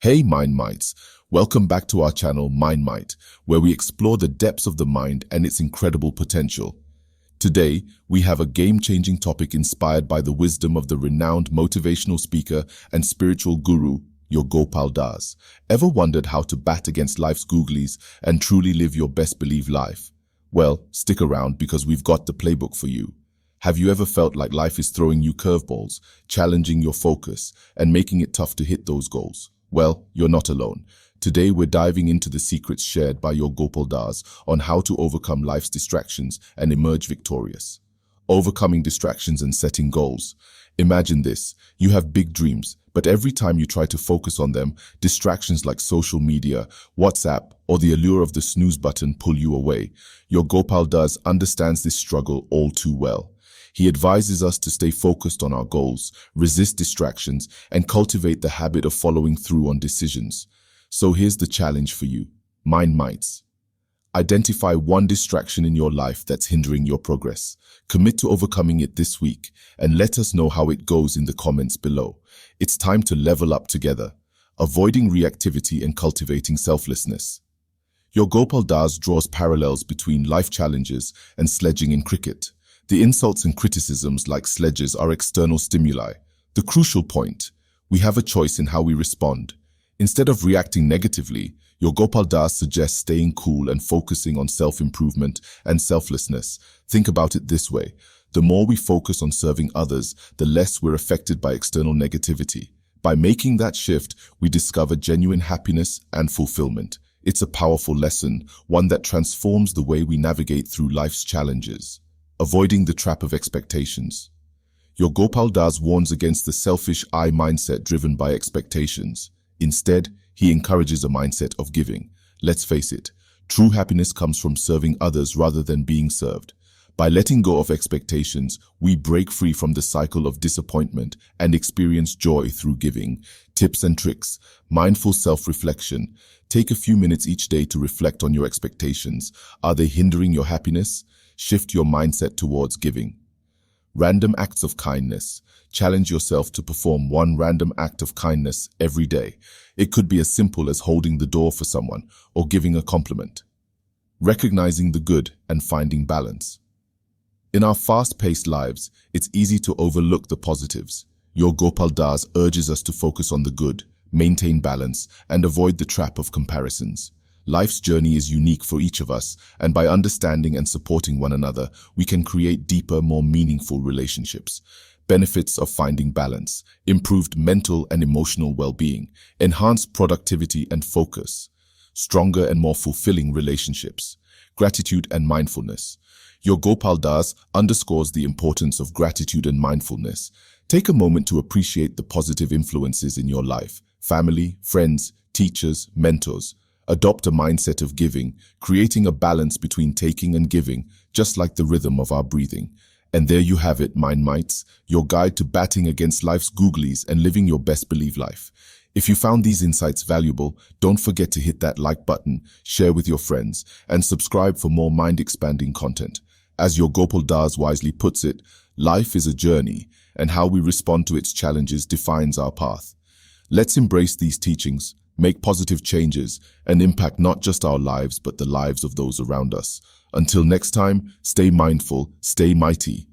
Hey Mind Mites, welcome back to our channel Mind Might, where we explore the depths of the mind and its incredible potential. Today, we have a game-changing topic inspired by the wisdom of the renowned motivational speaker and spiritual guru, Gaur Gopal. Ever wondered how to bat against life's googlies and truly live your best believed life? Well, stick around because we've got the playbook for you. Have you ever felt like life is throwing you curveballs, challenging your focus, and making it tough to hit those goals? Well, you're not alone. Today we're diving into the secrets shared by Gaur Gopal on how to overcome life's distractions and emerge victorious. Overcoming distractions and setting goals. Imagine this, you have big dreams, but every time you try to focus on them, distractions like social media, WhatsApp, or the allure of the snooze button pull you away. Gaur Gopal understands this struggle all too well. He advises us to stay focused on our goals, resist distractions, and cultivate the habit of following through on decisions. So here's the challenge for you, Mind Mites. Identify one distraction in your life that's hindering your progress. Commit to overcoming it this week, and let us know how it goes in the comments below. It's time to level up together, avoiding reactivity and cultivating selflessness. Gaur Gopal draws parallels between life challenges and sledging in cricket. The insults and criticisms like sledges are external stimuli. The crucial point, we have a choice in how we respond. Instead of reacting negatively, Gaur Gopal suggests staying cool and focusing on self-improvement and selflessness. Think about it this way. The more we focus on serving others, the less we're affected by external negativity. By making that shift, we discover genuine happiness and fulfillment. It's a powerful lesson, one that transforms the way we navigate through life's challenges. Avoiding the trap of expectations. Gaur Gopal warns against the selfish I mindset driven by expectations. Instead, he encourages a mindset of giving. Let's face it, true happiness comes from serving others rather than being served. By letting go of expectations, we break free from the cycle of disappointment and experience joy through giving. Tips and tricks. Mindful self-reflection. Take a few minutes each day to reflect on your expectations. Are they hindering your happiness? Shift your mindset towards giving. Random acts of kindness. Challenge yourself to perform one random act of kindness every day. It could be as simple as holding the door for someone or giving a compliment. Recognizing the good and finding balance. In our fast-paced lives, it's easy to overlook the positives. Gaur Gopal urges us to focus on the good, maintain balance, and avoid the trap of comparisons. Life's journey is unique for each of us, and by understanding and supporting one another, we can create deeper, more meaningful relationships. Benefits of finding balance: improved mental and emotional well-being, enhanced productivity and focus, stronger and more fulfilling relationships, gratitude and mindfulness. Gaur Gopal underscores the importance of gratitude and mindfulness. Take a moment to appreciate the positive influences in your life: family, friends, teachers, mentors. Adopt a mindset of giving, creating a balance between taking and giving, just like the rhythm of our breathing. And there you have it, Mind Mites, your guide to batting against life's googlies and living your best believed life. If you found these insights valuable, don't forget to hit that like button, share with your friends, and subscribe for more mind-expanding content. As Gaur Gopal wisely puts it, life is a journey, and how we respond to its challenges defines our path. Let's embrace these teachings, make positive changes, and impact not just our lives but the lives of those around us. Until next time, stay mindful, stay mighty,